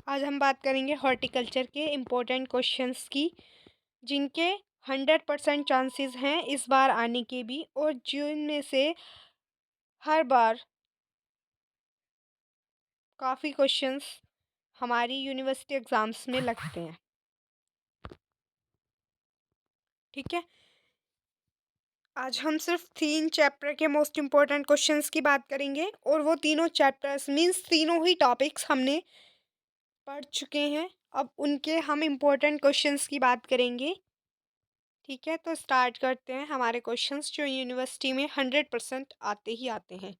आज हम बात करेंगे हॉर्टिकल्चर के इम्पोर्टेंट क्वेश्चंस की, जिनके 100% चांसेस हैं इस बार आने के भी, और जिनमें से हर बार काफ़ी क्वेश्चंस हमारी यूनिवर्सिटी एग्ज़ाम्स में लगते हैं। ठीक है, आज हम सिर्फ 3 चैप्टर के मोस्ट इम्पोर्टेंट क्वेश्चंस की बात करेंगे, और वो तीनों चैप्टर्स मीन्स तीनों ही टॉपिक्स हमने पढ़ चुके हैं। अब उनके हम इम्पोर्टेंट क्वेश्चंस की बात करेंगे। ठीक है, तो स्टार्ट करते हैं हमारे क्वेश्चंस जो यूनिवर्सिटी में 100% आते ही आते हैं।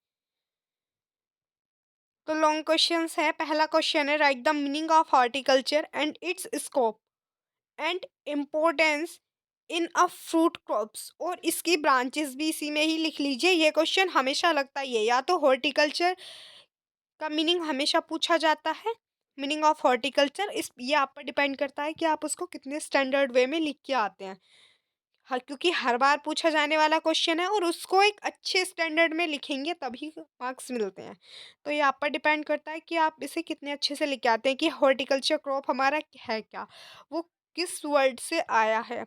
तो लॉन्ग क्वेश्चंस है। पहला क्वेश्चन है, write the meaning of horticulture and it's scope and importance in a fruit crops, और इसकी ब्रांचेस भी इसी में ही लिख लीजिए। ये क्वेश्चन हमेशा लगता ही है, या तो हॉर्टिकल्चर का मीनिंग हमेशा पूछा जाता है, मीनिंग ऑफ हॉर्टिकल्चर, इस ये आप पर डिपेंड करता है कि आप उसको कितने स्टैंडर्ड वे में लिख के आते हैं। हाँ, क्योंकि हर बार पूछा जाने वाला क्वेश्चन है और उसको एक अच्छे स्टैंडर्ड में लिखेंगे तभी मार्क्स मिलते हैं। तो ये आप पर डिपेंड करता है कि आप इसे कितने अच्छे से लिख के आते हैं कि हॉर्टिकल्चर क्रॉप हमारा है क्या, वो किस वर्ड से आया है,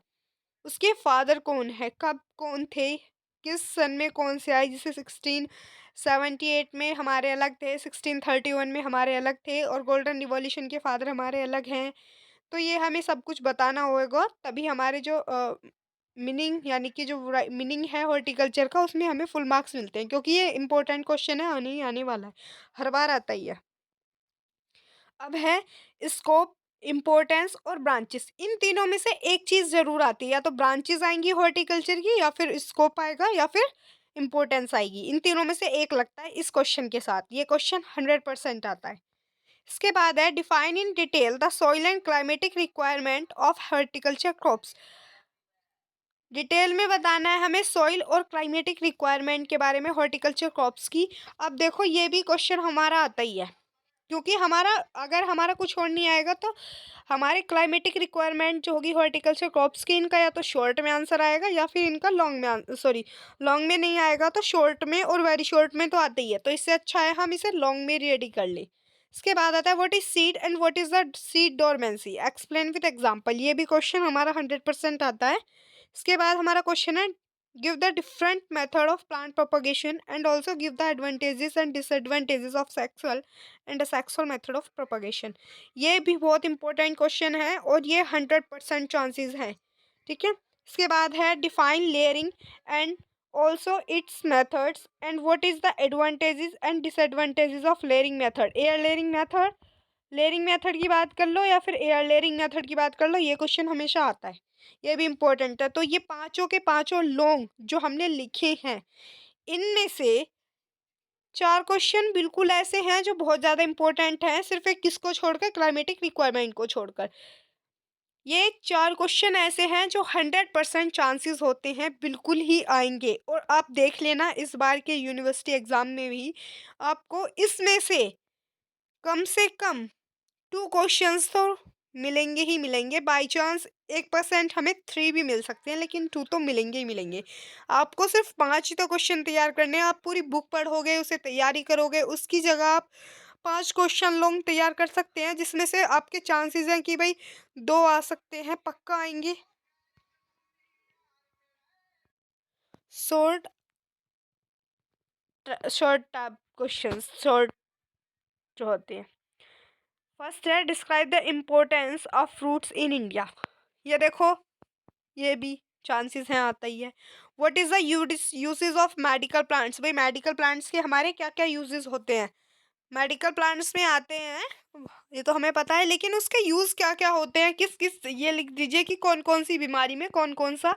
उसके फादर कौन है, कब कौन थे, किस सन में कौन से आए, जैसे 1678 में हमारे अलग थे, 1631 में हमारे अलग थे, और गोल्डन रिवॉल्यूशन के फादर हमारे अलग हैं। तो ये हमें सब कुछ बताना होगा, तभी हमारे जो मीनिंग यानी कि जो मीनिंग है हॉर्टिकल्चर का, उसमें हमें फुल मार्क्स मिलते हैं, क्योंकि ये इंपॉर्टेंट क्वेश्चन है, आने ही आने वाला है, हर बार आता ही है। अब है स्कोप, इम्पोर्टेंस और ब्रांचेस। इन तीनों में से एक चीज़ जरूर आती है, या तो ब्रांचेस आएंगी हॉर्टिकल्चर की, या फिर स्कोप आएगा, या फिर इम्पोर्टेंस आएगी। इन तीनों में से एक लगता है इस क्वेश्चन के साथ। ये क्वेश्चन 100% आता है। इसके बाद है, define in detail the soil and climatic requirement of horticulture crops. Detail में बताना है हमें सॉइल और क्लाइमेटिक रिक्वायरमेंट के बारे में हॉर्टिकल्चर क्रॉप्स की। अब देखो, ये भी क्वेश्चन हमारा आता ही है, क्योंकि हमारा अगर हमारा कुछ और नहीं आएगा तो हमारे क्लाइमेटिक रिक्वायरमेंट जो होगी हॉर्टिकल्चर क्रॉप्स की, इनका या तो शॉर्ट में आंसर आएगा, या फिर इनका लॉन्ग में, सॉरी, लॉन्ग में नहीं आएगा तो शॉर्ट में और वेरी शॉर्ट में तो आते ही है। तो इससे अच्छा है हम इसे लॉन्ग में रेडी कर ले। इसके बाद आता है, what is seed and what is the seed dormancy, explain with example. ये भी क्वेश्चन हमारा 100% आता है। इसके बाद हमारा क्वेश्चन है, give the different method of plant propagation and also give the advantages and disadvantages of sexual and asexual method of propagation. ये भी बहुत इंपॉर्टेंट क्वेश्चन है, और ये 100% चांसेस है। ठीक है, इसके बाद है, define layering and also it's methods and what is the advantages and disadvantages of layering method. Air layering method, layering method की बात कर लो, या फिर एयर लेयरिंग मेथड की बात कर लो, ये क्वेश्चन हमेशा आता है, ये भी इम्पोर्टेंट है। तो ये पांचों के पांचों लॉन्ग जो हमने लिखे हैं, इनमें से 4 क्वेश्चन बिल्कुल ऐसे हैं जो बहुत ज़्यादा इंपॉर्टेंट हैं, सिर्फ एक किसको छोड़कर, क्लाइमेटिक रिक्वायरमेंट को छोड़कर। ये 4 क्वेश्चन ऐसे हैं जो 100% चांसेस होते हैं बिल्कुल ही आएंगे, और आप देख लेना इस बार के यूनिवर्सिटी एग्जाम में भी आपको इसमें से कम 2 क्वेश्चंस तो मिलेंगे ही मिलेंगे। बाई चांस 1% हमें 3 भी मिल सकते हैं, लेकिन 2 तो मिलेंगे ही मिलेंगे। आपको सिर्फ 5 ही तो क्वेश्चन तैयार करने हैं। आप पूरी बुक पढ़ोगे, उसे तैयारी करोगे, उसकी जगह आप 5 क्वेश्चन लॉन्ग तैयार कर सकते हैं, जिसमें से आपके चांसेस हैं कि भाई 2 आ सकते हैं, पक्का आएंगे। Short short type question, short जो होते हैं। फर्स्ट है, describe the importance of fruits in India. ये देखो, ये भी चांसेस हैं, आता ही है। What is the uses of medical plants. भाई मेडिकल प्लांट्स के हमारे क्या क्या यूजेस होते हैं, मेडिकल प्लांट्स में आते हैं, ये तो हमें पता है, लेकिन उसके यूज क्या क्या होते हैं, किस किस, ये लिख दीजिए कि कौन कौन सी बीमारी में कौन कौन सा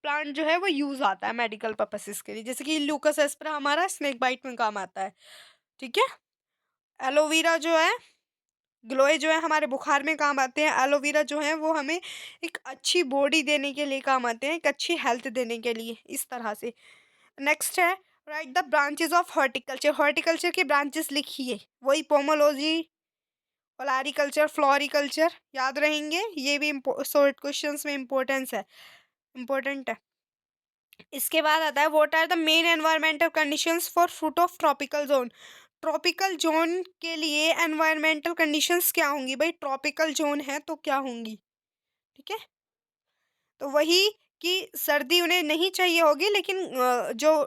प्लांट जो है वो यूज आता है मेडिकल पर्पसेस के लिए। जैसे कि लूकस एस्परा हमारा स्नेक बाइट में काम आता है। ठीक है, एलोवेरा जो है, ग्लोए जो है हमारे बुखार में काम आते हैं। एलोवेरा जो है वो हमें एक अच्छी बॉडी देने के लिए काम आते हैं, एक अच्छी हेल्थ देने के लिए, इस तरह से। नेक्स्ट है, write the branches of horticulture. Horticulture के ब्रांचेस लिखिए, वही पोमोलॉजी, ओलारिकल्चर, फ्लोरिकल्चर, याद रहेंगे। ये भी शॉर्ट क्वेश्चंस में इम्पोर्टेंस है, इम्पोर्टेंट है। इसके बाद आता है, what are the main environmental conditions for fruit of tropical zone. Tropical zone के लिए एनवायरमेंटल कंडीशंस क्या होंगी भाई, ट्रॉपिकल जोन है तो क्या होंगी, ठीक है। तो वही कि सर्दी उन्हें नहीं चाहिए होगी, लेकिन जो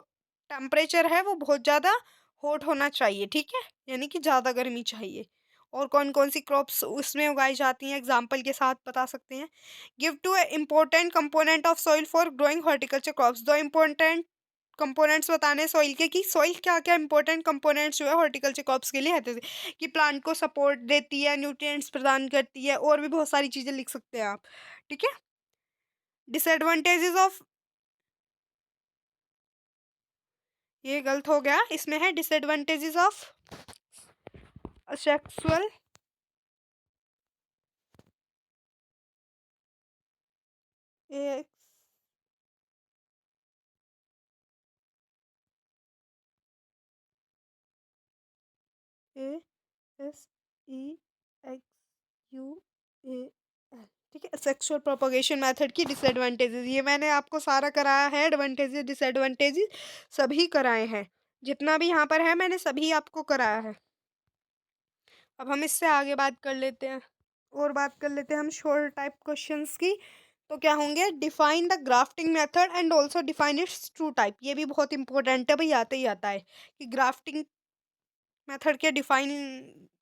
टेम्परेचर है वो बहुत ज़्यादा हॉट होना चाहिए, ठीक है, यानी कि ज़्यादा गर्मी चाहिए। और कौन कौन सी क्रॉप्स उसमें उगाई जाती हैं एग्जाम्पल के साथ बता सकते हैं। Give two important component of soil for growing horticulture crops, दो इम्पोर्टेंट कंपोनेंट्स बताने सॉइल के कि सॉइल क्या क्या इंपॉर्टेंट कंपोनेंट्स जो है हॉर्टिकल्चर क्रॉप्स के लिए है, जैसे कि प्लांट को सपोर्ट देती है, न्यूट्रिएंट्स प्रदान करती है, और भी बहुत सारी चीज़ें लिख सकते हैं आप, ठीक है। डिसएडवांटेजेस ऑफ, ये गलत हो गया, इसमें है disadvantages of sexual A S E x U A L, ठीक है, सेक्सुअल प्रोपगेशन मेथड की डिसएडवांटेजेस, ये मैंने आपको सारा कराया है, एडवांटेजेस डिसएडवांटेजेस सभी कराए हैं, जितना भी यहाँ पर है मैंने सभी आपको कराया है। अब हम इससे आगे बात कर लेते हैं, और बात कर लेते हैं हम शॉर्ट टाइप क्वेश्चंस की। तो क्या होंगे, define the grafting method and also define it's true type, ये भी बहुत इंपॉर्टेंट है भाई, आते ही आता है कि ग्राफ्टिंग मेथड के डिफाइन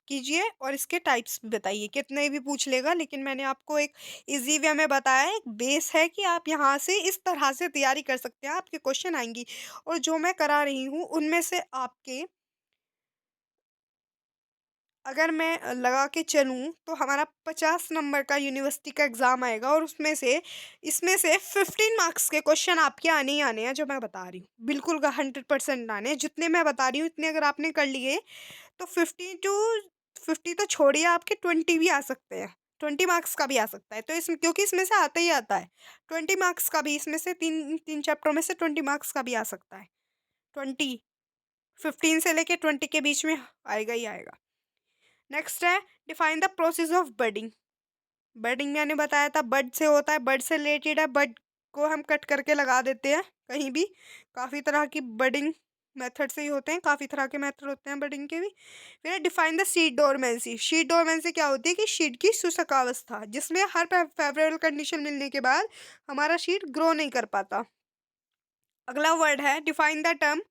कीजिए और इसके टाइप्स भी बताइए, कितने भी पूछ लेगा, लेकिन मैंने आपको एक इजी वे में बताया है, एक बेस है कि आप यहाँ से इस तरह से तैयारी कर सकते हैं, आपके क्वेश्चन आएंगी। और जो मैं करा रही हूँ उनमें से आपके, अगर मैं लगा के चलूँ तो हमारा 50 नंबर का यूनिवर्सिटी का एग्ज़ाम आएगा, और उसमें से इसमें से 15 मार्क्स के क्वेश्चन आपके आने ही आने हैं, जो मैं बता रही हूँ बिल्कुल का 100% आने हैं, जितने मैं बता रही हूँ इतने अगर आपने कर लिए तो 50 to 50 तो छोड़िए, आपके 20 भी आ सकते हैं, 20 मार्क्स का भी आ सकता है, तो इसमें क्योंकि इसमें से आता ही आता है, 20 मार्क्स का भी, इसमें से तीन तीन चैप्टरों में से 20 मार्क्स का भी आ सकता है, 20, 15 से लेके 20 के बीच में आएगा ही आएगा। नेक्स्ट है define the process of budding, budding मैंने बताया था बड से होता है, बड से रिलेटेड है, बड को हम कट करके लगा देते हैं कहीं भी, काफ़ी तरह की बडिंग मेथड से ही होते हैं, काफ़ी तरह के मेथड होते हैं बडिंग के भी। फिर define the seed dormancy, seed dormancy क्या होती है कि सीड की शुष्कावस्था, जिसमें हर फेवरेबल कंडीशन मिलने के बाद हमारा सीड ग्रो नहीं कर पाता। अगला वर्ड है define the term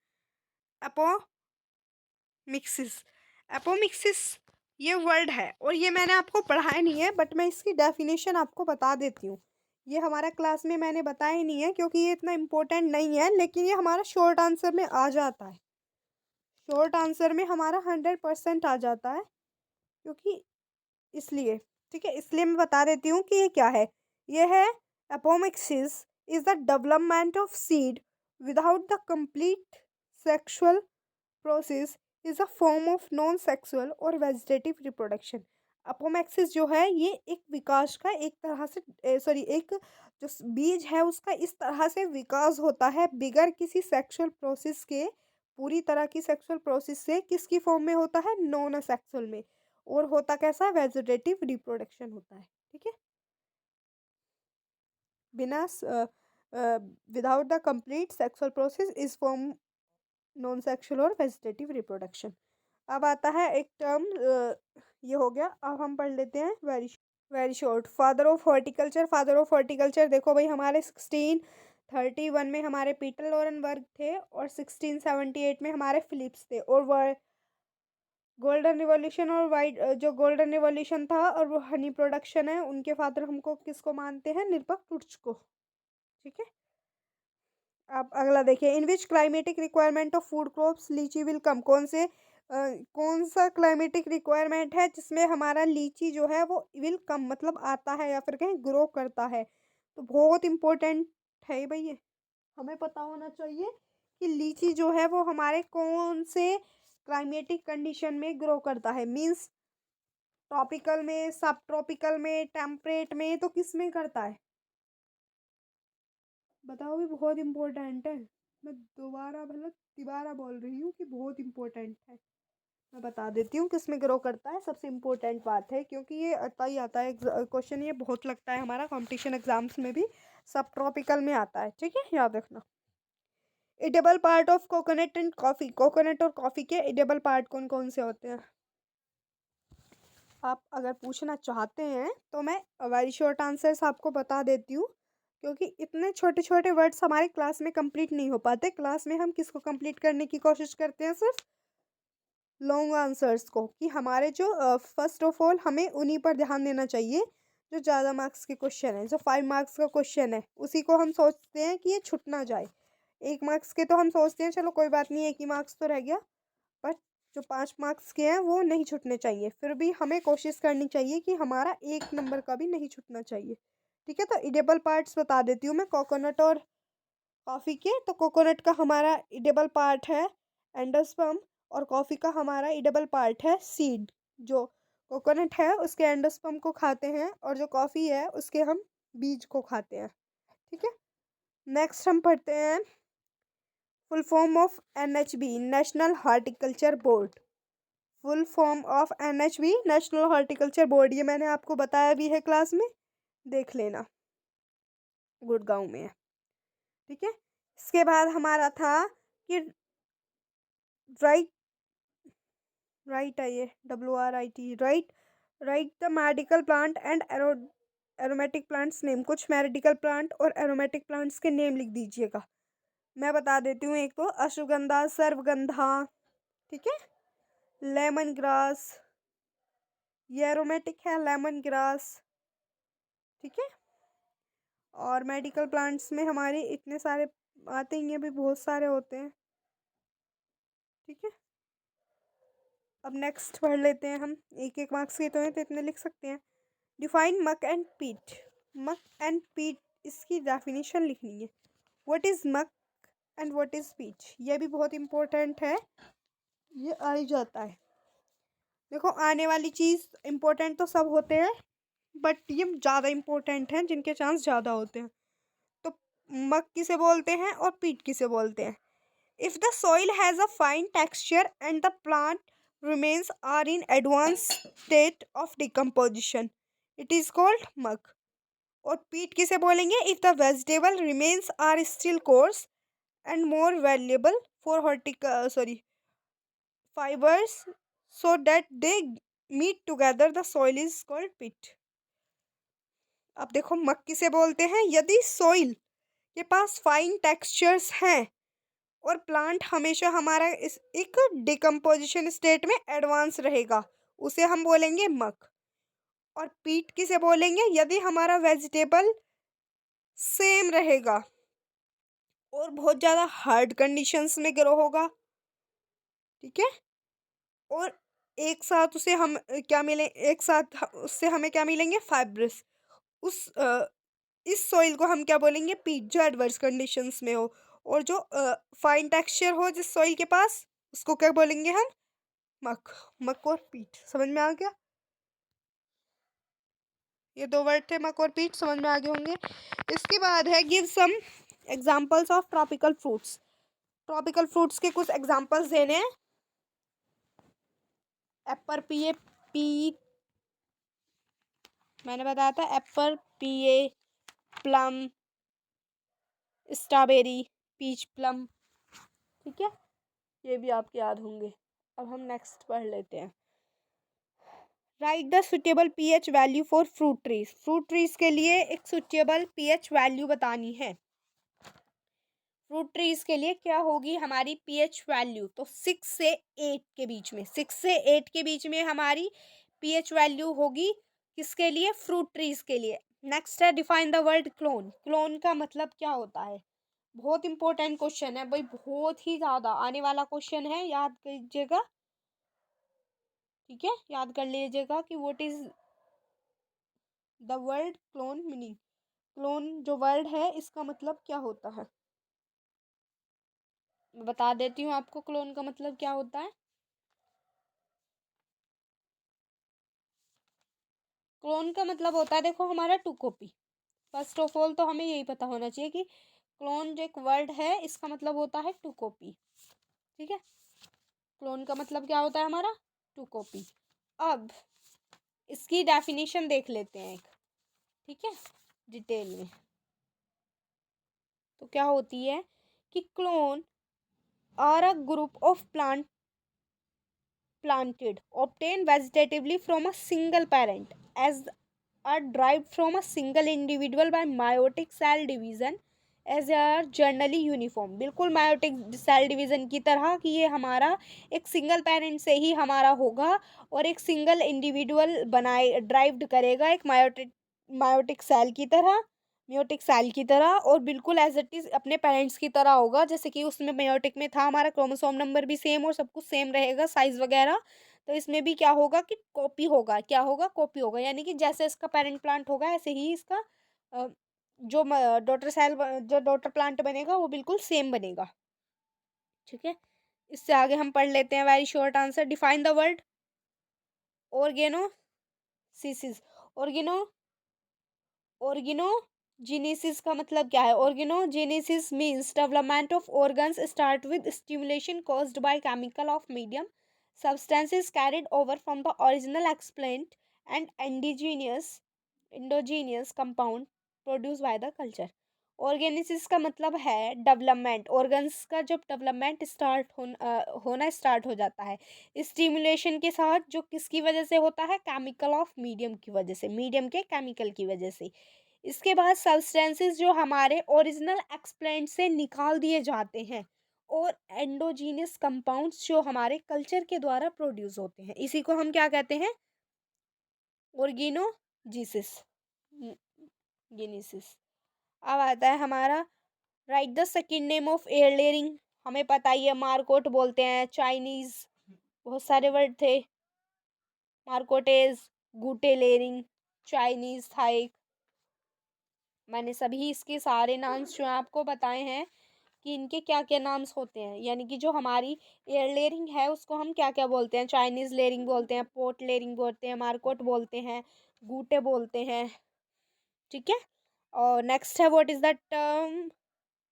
apomixis, apomixis ये वर्ड है, और ये मैंने आपको पढ़ाया नहीं है, बट मैं इसकी डेफिनेशन आपको बता देती हूँ। ये हमारा क्लास में मैंने बताया ही नहीं है क्योंकि ये इतना इम्पोर्टेंट नहीं है, लेकिन ये हमारा शॉर्ट आंसर में आ जाता है, शॉर्ट आंसर में हमारा 100% आ जाता है, क्योंकि इसलिए, ठीक है, इसलिए मैं बता देती हूँ कि ये क्या है। ये है apomixis is the development of seed without the complete sexual process, is a form of non sexual और वेजिटेटिव रिप्रोडक्शन। अपोमैक्सिस जो है ये एक विकास का एक तरह से, सॉरी, एक जो बीज है उसका इस तरह से विकास होता है बिगर किसी सेक्सुअल प्रोसेस के, पूरी तरह की सेक्सुअल प्रोसेस से, किसकी फॉर्म में होता है, नॉन सेक्सुअल में, और होता कैसा, वेजिटेटिव रिप्रोडक्शन होता है, ठीक है, बिना without the complete sexual process is form non sexual और वेजिटेटिव रिप्रोडक्शन। अब आता है एक टर्म, ये हो गया, अब हम पढ़ लेते हैं very short, father of horticulture, father of horticulture देखो भाई, हमारे 1631 में हमारे पीटर लॉरेनबर्ग थे, और 1678 में हमारे फिलिप्स थे, और गोल्डन रिवॉल्यूशन और वाइट, जो गोल्डन रिवॉल्यूशन था और वो हनी प्रोडक्शन है, उनके फादर हमको किसको मानते हैं, निरपक टुर्च को, ठीक है। आप अगला देखिए, in which climatic requirement of food crops litchi will come, कौन सा क्लाइमेटिक रिक्वायरमेंट है जिसमें हमारा लीची जो है वो विल कम मतलब आता है, या फिर कहीं ग्रो करता है, तो बहुत इंपॉर्टेंट है भाई ये, हमें पता होना चाहिए कि लीची जो है वो हमारे कौन से क्लाइमेटिक कंडीशन में ग्रो करता है, मीन्स ट्रॉपिकल में, सब ट्रॉपिकल में, टेम्परेट में, तो किस में करता है, बताओ भी, बहुत इंपॉर्टेंट है, मैं दोबारा भला तिबारा बोल रही हूँ कि बहुत इंपॉर्टेंट है, मैं बता देती हूँ किस में ग्रो करता है, सबसे इम्पोर्टेंट बात है, क्योंकि ये आता ही आता है क्वेश्चन, ये बहुत लगता है हमारा कंपटीशन एग्जाम्स में भी, सब ट्रॉपिकल में आता है, ठीक है, याद रखना। Edible part of coconut and coffee, coconut और कॉफी के एडिबल पार्ट कौन कौन से होते हैं? आप अगर पूछना चाहते हैं तो मैं वेरी शॉर्ट आंसर्स आपको बता देती हूँ, क्योंकि इतने छोटे छोटे वर्ड्स हमारे क्लास में कंप्लीट नहीं हो पाते। क्लास में हम किसको कंप्लीट करने की कोशिश करते हैं? सिर्फ लॉन्ग आंसर्स को, कि हमारे जो फर्स्ट ऑफ ऑल हमें उन्हीं पर ध्यान देना चाहिए जो ज़्यादा मार्क्स के क्वेश्चन है। जो 5 मार्क्स का क्वेश्चन है उसी को हम सोचते हैं कि ये छूट ना जाए। 1 मार्क्स के तो हम सोचते हैं चलो कोई बात नहीं, 1 ही मार्क्स तो रह गया, बट जो 5 मार्क्स के हैं वो नहीं छूटने चाहिए। फिर भी हमें कोशिश करनी चाहिए कि हमारा 1 नंबर का भी नहीं छूटना चाहिए। ठीक है, तो इडेबल पार्ट्स बता देती हूँ मैं कोकोनट और कॉफ़ी के। तो कोकोनट का हमारा इडेबल पार्ट है एंडोस्पर्म, और कॉफ़ी का हमारा इडेबल पार्ट है सीड। जो कोकोनट है उसके एंडोस्पर्म को खाते हैं, और जो कॉफ़ी है उसके हम बीज को खाते हैं। ठीक है, नेक्स्ट हम पढ़ते हैं full form of NHB, national horticulture board. Full form of NHB, national horticulture board, ये मैंने आपको बताया भी है क्लास में, देख लेना, गुड़गांव में है। ठीक है, इसके बाद हमारा था कि राइट, राइट है ये WRIT, right, right the medical plant and aromatic plants name. कुछ मेडिकल प्लांट और एरोमेटिक प्लांट्स के नेम लिख दीजिएगा। मैं बता देती हूँ, एक तो अश्वगंधा, सर्वगंधा, ठीक है, लेमन ग्रास, ये एरोमेटिक है लेमन ग्रास। ठीक है, और मेडिकल प्लांट्स में हमारे इतने सारे आते हैं, ये भी बहुत सारे होते हैं। ठीक है, अब नेक्स्ट पढ़ लेते हैं हम। एक एक मार्क्स के तो हैं तो इतने लिख सकते हैं। डिफाइन मक एंड पीट। मक एंड पीट, इसकी डेफिनेशन लिखनी है। व्हाट इज मक एंड व्हाट इज पीट, ये भी बहुत इंपॉर्टेंट है, ये आ ही जाता है। देखो, आने वाली चीज़ इंपॉर्टेंट तो सब होते हैं, बट ये ज़्यादा इंपॉर्टेंट हैं जिनके चांस ज़्यादा होते हैं। तो मक किसे बोलते हैं और पीट किसे बोलते हैं? If the soil has a fine texture and the plant remains are in advanced state of decomposition, it is called muck. और peat किसे बोलेंगे? If the vegetable remains are still coarse and more valuable for fibers, so that they meet together, the soil is called peat. अब देखो, मक किसे बोलते हैं? यदि सोइल के पास फाइन टेक्सचर्स हैं और प्लांट हमेशा हमारा इस एक डिकम्पोजिशन स्टेट में एडवांस रहेगा, उसे हम बोलेंगे मक। और पीट किसे बोलेंगे? यदि हमारा वेजिटेबल सेम रहेगा और बहुत ज़्यादा हार्ड कंडीशंस में ग्रो होगा। ठीक है, और एक साथ उसे हम क्या मिले, एक साथ उससे हमें क्या मिलेंगे? फाइब्रस। उस इस सॉइल को हम क्या बोलेंगे? पीट, जो एडवर्स कंडीशंस में हो। और जो फाइन टेक्सचर हो जिस सॉइल के पास, उसको क्या बोलेंगे हम? मक। मक और पीट समझ में आ गया? ये दो वर्ड थे, मक और पीट, समझ में आ गए होंगे। इसके बाद है give some examples of tropical fruits. Tropical fruits के कुछ एग्जांपल्स देने हैं। एप्पल, पिए, पी, मैंने बताया था एप्पल, पिए, प्लम, स्ट्रॉबेरी, पीच, प्लम। ठीक है, ये भी आपके याद होंगे। अब हम नेक्स्ट पढ़ लेते हैं। Right the suitable pH value for fruit trees. Fruit trees के लिए एक सुटेबल पीएच वैल्यू बतानी है। फ्रूट ट्रीज के लिए क्या होगी हमारी पीएच वैल्यू? तो 6 से 8 के बीच में, 6 से 8 के बीच में हमारी पीएच वैल्यू होगी। किसके लिए? फ्रूट ट्रीज के लिए। नेक्स्ट है define the word clone. Clone का मतलब क्या होता है? बहुत इंपॉर्टेंट क्वेश्चन है भाई, बहुत ही ज़्यादा आने वाला क्वेश्चन है, याद कीजिएगा। ठीक है, याद कर लीजिएगा कि what is the word clone meaning. Clone जो वर्ड है इसका मतलब क्या होता है, मैं बता देती हूँ आपको क्लोन का मतलब क्या होता है। क्लोन का मतलब होता है, देखो, हमारा true copy. First of all तो हमें यही पता होना चाहिए कि क्लोन जो एक वर्ड है इसका मतलब होता है टू कॉपी। ठीक है, क्लोन का मतलब क्या होता है हमारा? True copy. अब इसकी डेफिनेशन देख लेते हैं एक, ठीक है, डिटेल में। तो क्या होती है कि clone are a group of plant planted obtained vegetatively from a single parent as are derived from a single individual by meiotic cell division as are generally uniform। बिल्कुल meiotic cell division की तरह कि ये हमारा एक single parent से ही हमारा होगा और एक सिंगल इंडिविजुअल बनाए ड्राइव्ड करेगा एक मायोटिक सेल की तरह, मेयोटिक सेल की तरह, और बिल्कुल एज इट इज अपने पेरेंट्स की तरह होगा। जैसे कि उसमें मेयोटिक में था हमारा क्रोमोसोम नंबर भी सेम और सब कुछ सेम रहेगा, साइज वगैरह। तो इसमें भी क्या होगा कि कॉपी होगा, क्या होगा, कॉपी होगा, यानी कि जैसे इसका पेरेंट प्लांट होगा ऐसे ही इसका अ, जो डॉटर सेल जो डॉटर प्लांट बनेगा वो बिल्कुल सेम बनेगा। ठीक है, इससे आगे हम पढ़ लेते हैं very short answer. Define the word organosis. Organo organogenesis का मतलब क्या है? Organogenesis means development of organs start with stimulation caused by chemical of medium substances carried over from the original explained and endogenous compound produced by the culture। ऑर्गेनिसिस का मतलब है development, organs का जब development होना स्टार्ट हो जाता है stimulation के साथ, जो किसकी वजह से होता है? केमिकल ऑफ मीडियम की वजह से, मीडियम के केमिकल की वजह से। इसके बाद सब्सटेंसेस जो हमारे ओरिजिनल एक्सप्लेंट से निकाल दिए जाते हैं और एंडोजीनियस कंपाउंड्स जो हमारे कल्चर के द्वारा प्रोड्यूस होते हैं, इसी को हम क्या कहते हैं? ऑर्गेनोजीसिस, गेनेसिस। अब आता है हमारा right the second name of air layering. हमें पता ही है मार्कोट बोलते हैं, चाइनीज बहुत सारे वर्ड थे, मार्कोटेज, गुटे लेयरिंग, चाइनीज था एक। मैंने सभी इसके सारे नाम्स जो हैं आपको बताए हैं कि इनके क्या क्या नाम्स होते हैं, यानी कि जो हमारी एयर लेयरिंग है उसको हम क्या क्या बोलते हैं? चाइनीज लेयरिंग बोलते हैं, पोर्ट लेयरिंग बोलते हैं, मार्कोट बोलते हैं, गूटे बोलते हैं। ठीक है, और नेक्स्ट है what is the term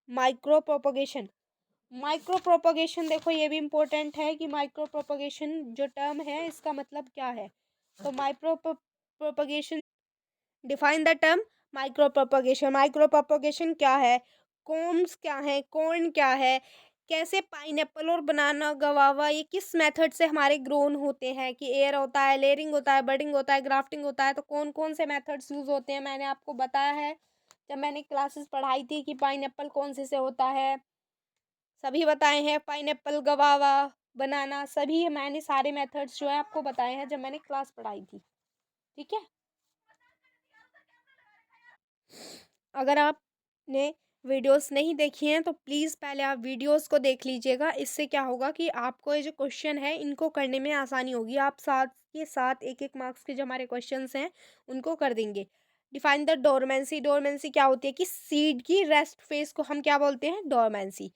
micro propagation. Micro propagation देखो ये भी इम्पोर्टेंट है कि माइक्रो प्रोपोगेशन जो टर्म है इसका मतलब क्या है। तो micro propagation, define the term micro propagation. Micro propagation क्या है? कोम्स क्या है? कॉर्न क्या है? कैसे पाइनएप्पल और बनाना गवावा ये किस मेथड से हमारे ग्रोन होते हैं? कि एयर होता है, लेयरिंग होता है, बडिंग होता है, ग्राफ्टिंग होता है। तो कौन कौन से मेथड्स यूज होते हैं मैंने आपको बताया है जब मैंने क्लासेस पढ़ाई थी कि पाइनएप्पल कौन से होता है, सभी बताए हैं। पाइनएप्पल, गवावा, बनाना, सभी मैंने सारे मेथड्स जो है आपको बताए हैं जब मैंने क्लास पढ़ाई थी। ठीक है, अगर आपने वीडियोस नहीं देखी हैं तो प्लीज़ पहले आप वीडियोस को देख लीजिएगा। इससे क्या होगा कि आपको ये जो क्वेश्चन है इनको करने में आसानी होगी। आप साथ के साथ एक एक मार्क्स के जो हमारे क्वेश्चंस हैं उनको कर देंगे। Define the dormancy. डोरमेंसी क्या होती है? कि सीड की रेस्ट फेज को हम क्या बोलते हैं? Dormancy.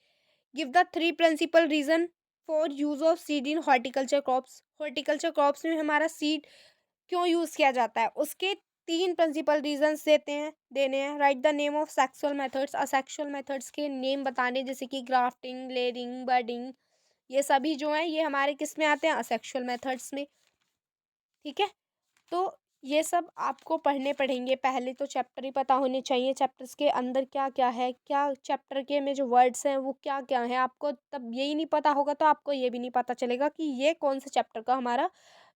Give the three principal reason for use of seed in horticulture crops. Horticulture crops में हमारा सीड क्यों यूज़ किया जाता है उसके तीन प्रिंसिपल रीजंस देने हैं। Right the name of sexual methods. Asexual methods के नेम बताने, जैसे कि ग्राफ्टिंग, लेयरिंग, बडिंग, ये सभी जो हैं ये हमारे किस में आते हैं? असेक्सुअल मेथड्स में। ठीक है, तो ये सब आपको पढ़ने पड़ेंगे। पहले तो चैप्टर ही पता होने चाहिए, चैप्टर्स के अंदर क्या क्या है, क्या चैप्टर के में जो वर्ड्स हैं वो क्या क्या हैं। आपको तब यही नहीं पता होगा तो आपको ये भी नहीं पता चलेगा कि ये कौन से चैप्टर का हमारा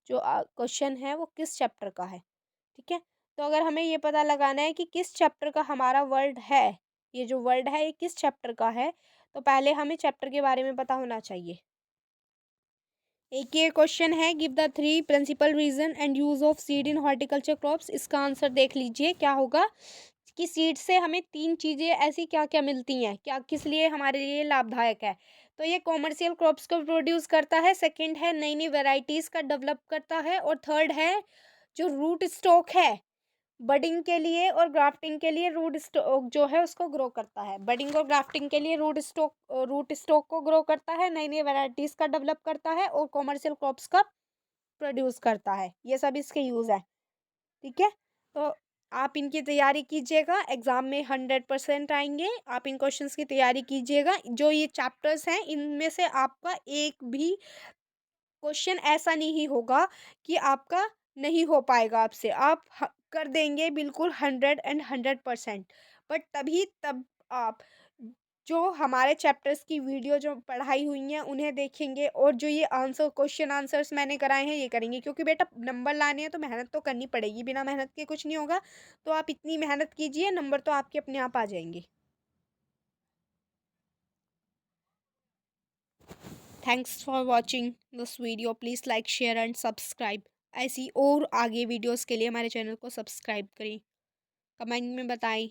जो क्वेश्चन है वो किस चैप्टर का है। ठीक है, तो अगर हमें ये पता लगाना है कि किस चैप्टर का हमारा वर्ड है, ये जो वर्ड है ये किस चैप्टर का है, तो पहले हमें चैप्टर के बारे में पता होना चाहिए। एक ये क्वेश्चन है, give the three principal reason and use of seed in horticulture crops. इसका आंसर देख लीजिए क्या होगा कि सीड से हमें तीन चीज़ें ऐसी क्या क्या मिलती हैं, क्या किस लिए हमारे लिए लाभदायक है। तो ये कॉमर्शियल क्रॉप्स को प्रोड्यूस करता है, सेकंड है नई नई वेराइटीज़ का डेवलप करता है, और थर्ड है जो रूट स्टॉक है बडिंग के लिए और ग्राफ्टिंग के लिए रूट स्टॉक जो है उसको ग्रो करता है। बडिंग और ग्राफ्टिंग के लिए रूट स्टॉक को ग्रो करता है, नई नई वेराइटीज़ का डेवलप करता है, और कॉमर्शियल क्रॉप्स का प्रोड्यूस करता है। ये सब इसके यूज़ है। ठीक है, तो आप इनकी तैयारी कीजिएगा, एग्ज़ाम में 100% आएंगे। आप इन क्वेश्चंस की तैयारी कीजिएगा। जो ये चैप्टर्स हैं इनमें से आपका एक भी क्वेश्चन ऐसा नहीं होगा कि आपका नहीं हो पाएगा आपसे। आप कर देंगे बिल्कुल 100% बट तभी तब आप जो हमारे चैप्टर्स की वीडियो जो पढ़ाई हुई हैं उन्हें देखेंगे और जो ये आंसर क्वेश्चन आंसर्स मैंने कराए हैं ये करेंगे, क्योंकि बेटा नंबर लाने हैं तो मेहनत तो करनी पड़ेगी, बिना मेहनत के कुछ नहीं होगा। तो आप इतनी मेहनत कीजिए, नंबर तो आपके अपने आप आ जाएंगे। Thanks for watching this video, please like share and subscribe. ऐसी और आगे वीडियोस के लिए हमारे चैनल को सब्सक्राइब करें, कमेंट में बताएं